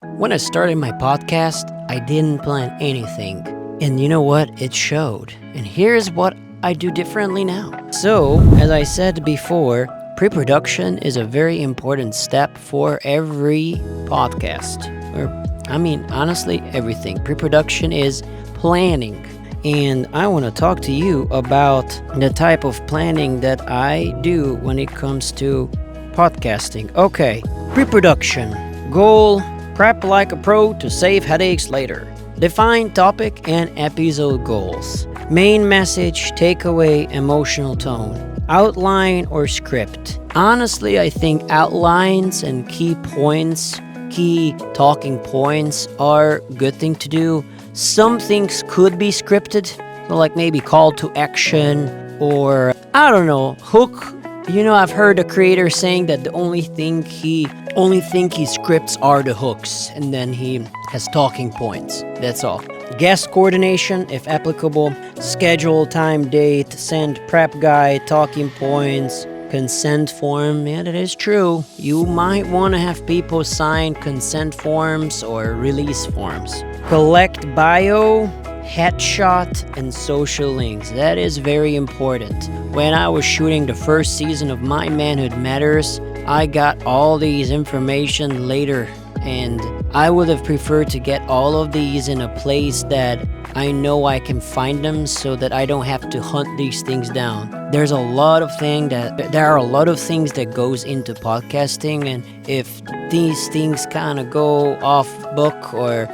When I started my podcast, I didn't plan anything. And you know what? It showed. And here's what I do differently now. So, as I said before, pre-production is a very important step for every podcast. Honestly, everything. Pre-production is planning. And I want to talk to you about the type of planning that I do when it comes to podcasting. Okay, pre-production. Goal: prep like a pro to save headaches later. Define topic and episode goals. Main message, takeaway, emotional tone. Outline or script. Honestly, I think outlines and key talking points are a good thing to do. Some things could be scripted, so like maybe call to action or, I don't know, hook. I've heard a creator saying that the only thing he scripts are the hooks, and then he has talking points. That's all. Guest coordination, if applicable. Schedule, time, date, send prep guide, talking points, consent form. Yeah, that is true. You might want to have people sign consent forms or release forms. Collect bio, headshot, and social links. That is very important. When I was shooting the first season of My Manhood Matters, I got all these information later, and I would have preferred to get all of these in a place that I know I can find them so that I don't have to hunt these things down. There are a lot of things that goes into podcasting, and if these things kind of go off book or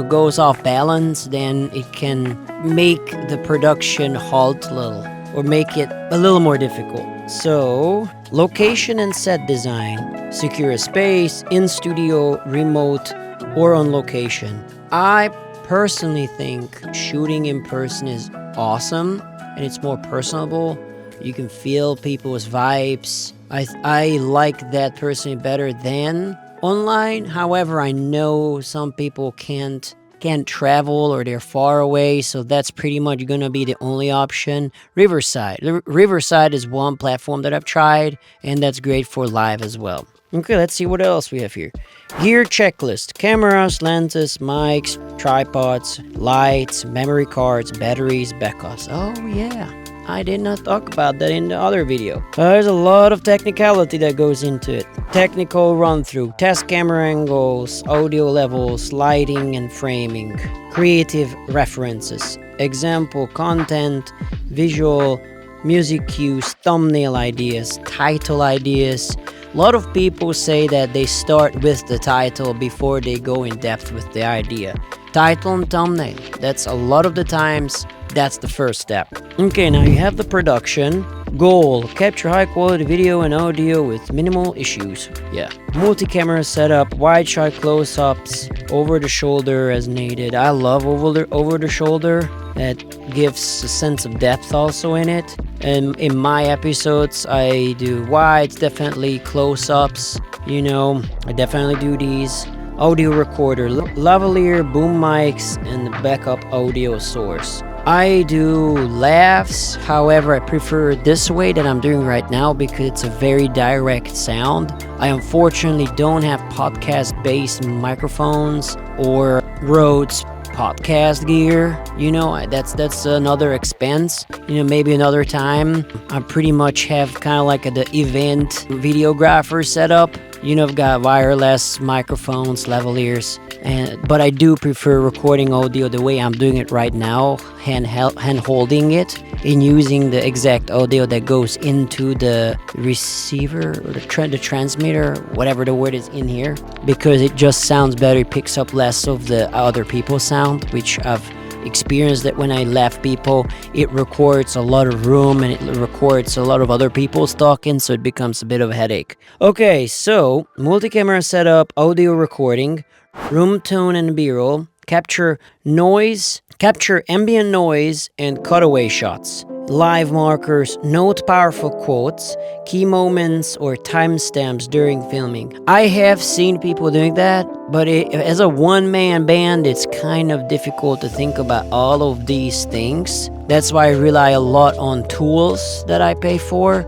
goes off balance, then it can make the production halt a little or make it a little more difficult. So, location and set design. Secure a space, in studio, remote, or on location. I personally think shooting in person is awesome and it's more personable. You can feel people's vibes. I like that personally better than online. However, I know some people can't travel or they're far away, so that's pretty much going to be the only option. Riverside. Riverside is one platform that I've tried, and that's great for live as well. Okay, let's see what else we have here. Gear checklist. Cameras, lenses, mics, tripods, lights, memory cards, batteries, backups. Oh yeah, I did not talk about that in the other video. There's a lot of technicality that goes into it. Technical run-through, test camera angles, audio levels, lighting and framing, creative references, example content, visual, music cues, thumbnail ideas, title ideas. A lot of people say that they start with the title before they go in depth with the idea. Title and thumbnail, that's a lot of the times, that's the first step. Okay, now you have the production. Goal: capture high quality video and audio with minimal issues. Yeah. Multi-camera setup, wide shot close-ups, over the shoulder as needed. I love over the shoulder. That gives a sense of depth also in it. And in my episodes, I do wides, definitely close-ups. I definitely do these. Audio recorder, lavalier, boom mics, and backup audio source. I do laughs, however I prefer this way that I'm doing right now because it's a very direct sound. I unfortunately don't have podcast-based microphones or Rhodes podcast gear. That's another expense. Maybe another time. I pretty much have kind of like the event videographer setup. I've got wireless microphones, lavaliers, but I do prefer recording audio the way I'm doing it right now, hand holding it and using the exact audio that goes into the receiver or the transmitter, whatever the word is in here, because it just sounds better. It picks up less of the other people's sound, which I've experienced that when I left people, it records a lot of room and it records a lot of other people's talking, so it becomes a bit of a headache. Okay, so multi-camera setup, audio recording, room tone and b-roll, capture ambient noise and cutaway shots. Live markers, note powerful quotes, key moments or timestamps during filming. I have seen people doing that, but as a one-man band, it's kind of difficult to think about all of these things. That's why I rely a lot on tools that I pay for.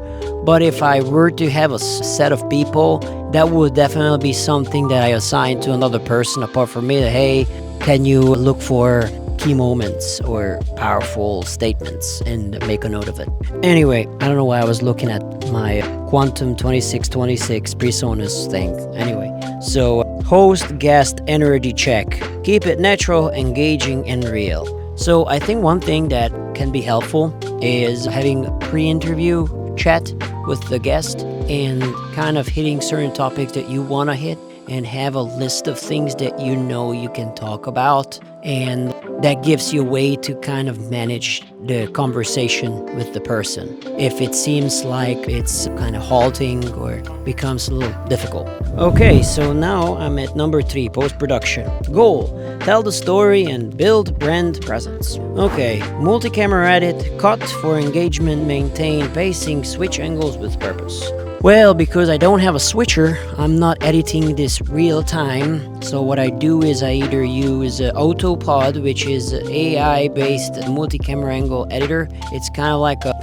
But if I were to have a set of people that would definitely be something that I assign to another person apart from me. That, hey, can you look for key moments or powerful statements and make a note of it? Anyway, I don't know why I was looking at my Quantum 2626 PreSonus thing. Anyway, so host guest energy check. Keep it natural, engaging, and real. So I think one thing that can be helpful is having a pre-interview chat with the guest and kind of hitting certain topics that you want to hit and have a list of things that you know you can talk about, and that gives you a way to kind of manage the conversation with the person if it seems like it's kind of halting or becomes a little difficult. Okay, so now I'm at number 3, post-production. Goal: tell the story and build brand presence. Okay, multi-camera edit, cut for engagement, maintain pacing, switch angles with purpose. Well, because I don't have a switcher, I'm not editing this real time. So what I do is I either use Autopod, which is an AI-based multi-camera angle editor. It's kind of like a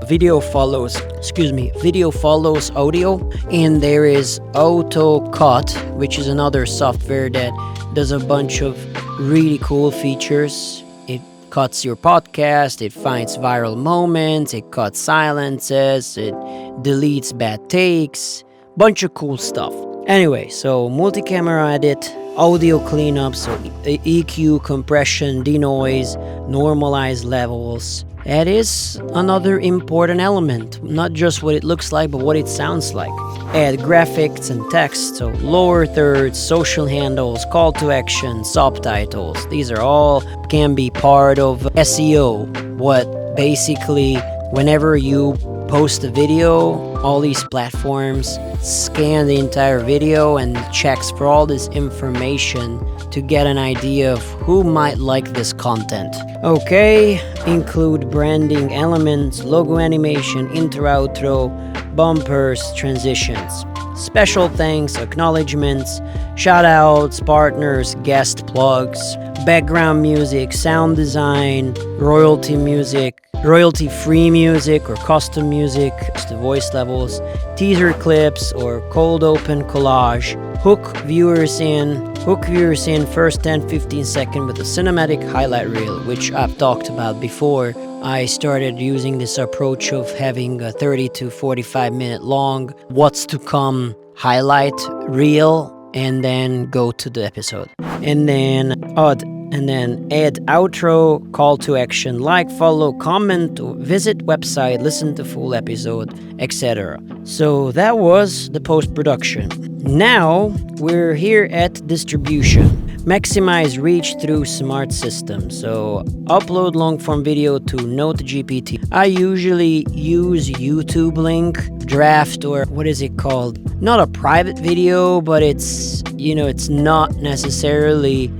video follows audio. And there is AutoCut, which is another software that does a bunch of really cool features. It cuts your podcast, it finds viral moments, it cuts silences, it deletes bad takes, bunch of cool stuff. Anyway, so multi-camera edit, audio cleanup, so EQ, compression, denoise, normalize levels. That is another important element, not just what it looks like, but what it sounds like. Add graphics and text, so lower thirds, social handles, call to action, subtitles. These are all can be part of SEO. What basically, whenever you post a video, all these platforms scan the entire video and checks for all this information to get an idea of who might like this content. Okay, include branding elements, logo animation, intro, outro, bumpers, transitions, special thanks, acknowledgements, shoutouts, partners, guest plugs, background music, sound design, royalty-free music or custom music, the voice levels, teaser clips or cold open collage, hook viewers in first 10-15 seconds with a cinematic highlight reel, which I've talked about before. I started using this approach of having a 30 to 45 minute long what's to come highlight reel and then go to the episode. And then add outro, call to action, like, follow, comment, visit website, listen to full episode, etc. So that was the post-production. Now we're here at distribution. Maximize reach through smart systems. So upload long-form video to Note-GPT. I usually use YouTube link, draft, or what is it called? Not a private video, but it's not necessarily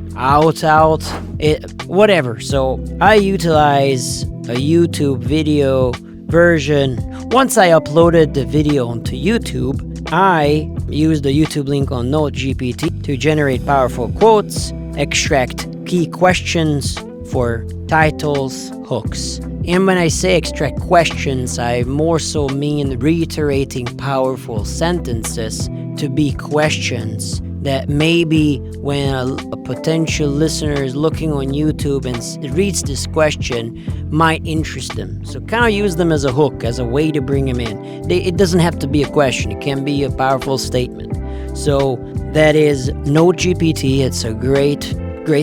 whatever. So I utilize a YouTube video version. Once I uploaded the video onto YouTube, I use the YouTube link on Note-GPT to generate powerful quotes, extract key questions for titles, hooks. And when I say extract questions, I more so mean reiterating powerful sentences to be questions that maybe when a potential listener is looking on YouTube and reads this question might interest them. So kind of use them as a hook, as a way to bring them in. It doesn't have to be a question. It can be a powerful statement. So that is Note-GPT. It's a great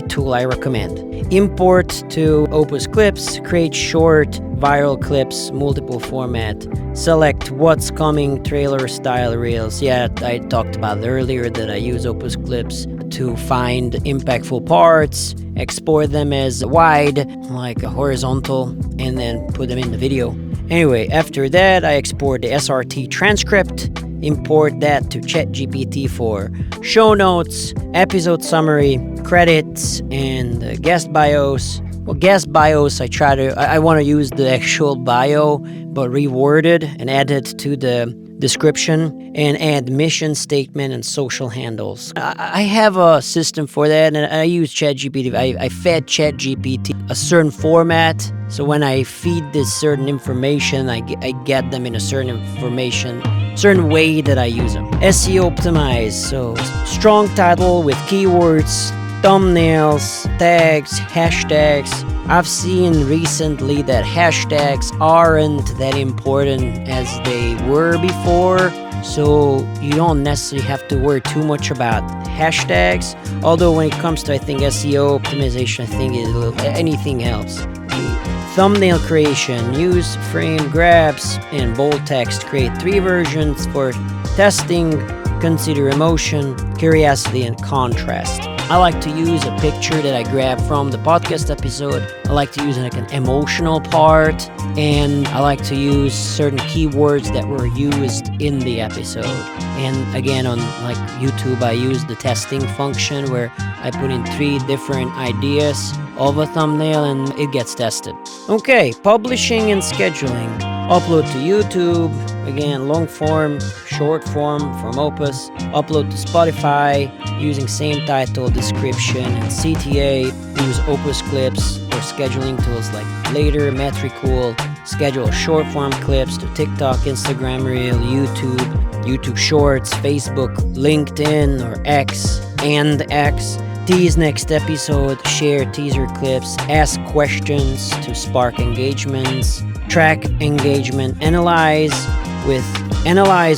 tool. I recommend. Import to Opus Clips, create short viral clips, multiple format, select what's coming, trailer style reels. Yeah, I talked about earlier that I use Opus Clips to find impactful parts, export them as wide, like a horizontal, and then put them in the video. Anyway, after that, I export the SRT transcript, import that to ChatGPT for show notes, episode summary, credits, and guest bios. Well, guest bios, I want to use the actual bio, but reworded and added to the description, and add mission statement and social handles. I have a system for that, and I use ChatGPT. I fed ChatGPT a certain format, so when I feed this certain information, I get them in a certain information certain way that I use them. SEO optimized, so strong title with keywords, thumbnails, tags, hashtags. I've seen recently that hashtags aren't that important as they were before, so you don't necessarily have to worry too much about hashtags. Although when it comes to, I think, SEO optimization, I think anything helps. Thumbnail creation, use frame grabs and bold text. Create 3 versions for testing. Consider emotion, curiosity, and contrast. I like to use a picture that I grabbed from the podcast episode. I like to use like an emotional part, and I like to use certain keywords that were used in the episode. And again, on like YouTube, I use the testing function where I put in 3 different ideas of a thumbnail and it gets tested. Okay, publishing and scheduling. Upload to YouTube, again, long form, short form from Opus. Upload to Spotify using same title, description, and CTA. Use Opus clips or scheduling tools like Later, Metricool. Schedule short form clips to TikTok, Instagram Reel, YouTube Shorts, Facebook, LinkedIn or X and X. Tease next episode, share teaser clips, ask questions to spark engagements, track engagement, analyze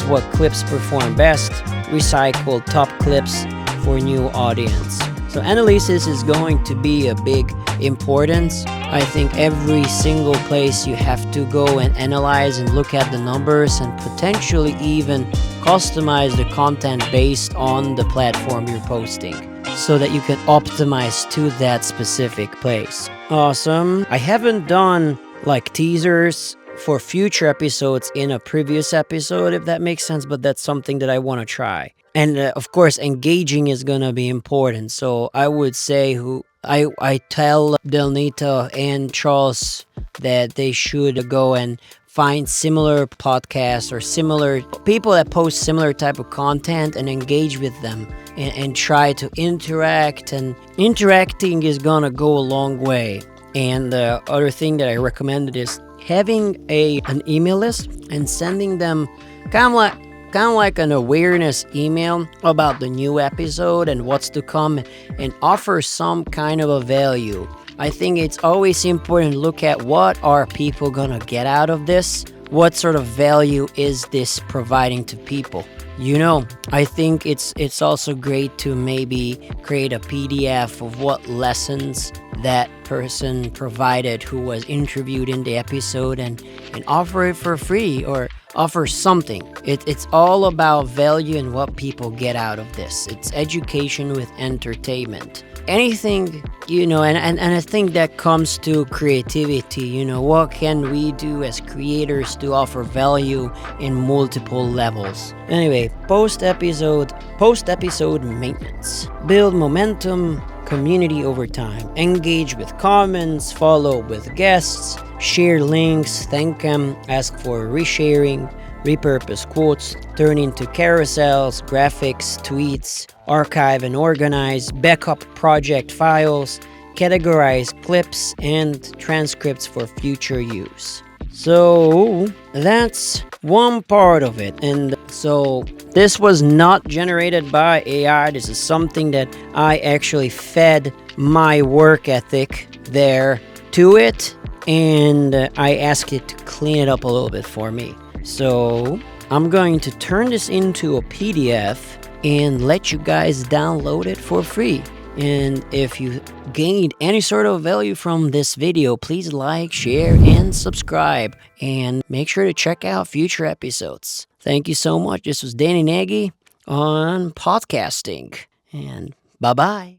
what clips perform best, recycle top clips for new audience. So analysis is going to be a big importance. I think every single place you have to go and analyze and look at the numbers and potentially even customize the content based on the platform you're posting, so that you can optimize to that specific place. Awesome. I haven't done like teasers for future episodes in a previous episode, if that makes sense, but that's something that I want to try. And of course, engaging is going to be important. So I would say I tell Delnita and Charles that they should go and find similar podcasts or similar people that post similar type of content and engage with them and try to interact. And interacting is gonna go a long way. And the other thing that I recommended is having an email list and sending them kind of like an awareness email about the new episode and what's to come, and offer some kind of a value. I think it's always important to look at what are people gonna get out of this. What sort of value is this providing to people? You know, I think it's also great to maybe create a PDF of what lessons that person provided who was interviewed in the episode and offer it for free or offer something. It's all about value and what people get out of this. It's education with entertainment. Anything, you know, and I think that comes to creativity. You know, what can we do as creators to offer value in multiple levels? Anyway, post-episode maintenance. Build momentum, community over time. Engage with comments, follow with guests, share links, thank them, ask for resharing, repurpose quotes, turn into carousels, graphics, tweets, archive and organize, backup project files, categorize clips and transcripts for future use. So that's one part of it. And so this was not generated by AI. This is something that I actually fed my work ethic there to it, and I asked it to clean it up a little bit for me. So I'm going to turn this into a PDF and let you guys download it for free. And if you gained any sort of value from this video, please like, share, and subscribe. And make sure to check out future episodes. Thank you so much. This was Danny Nagy on podcasting. And bye-bye.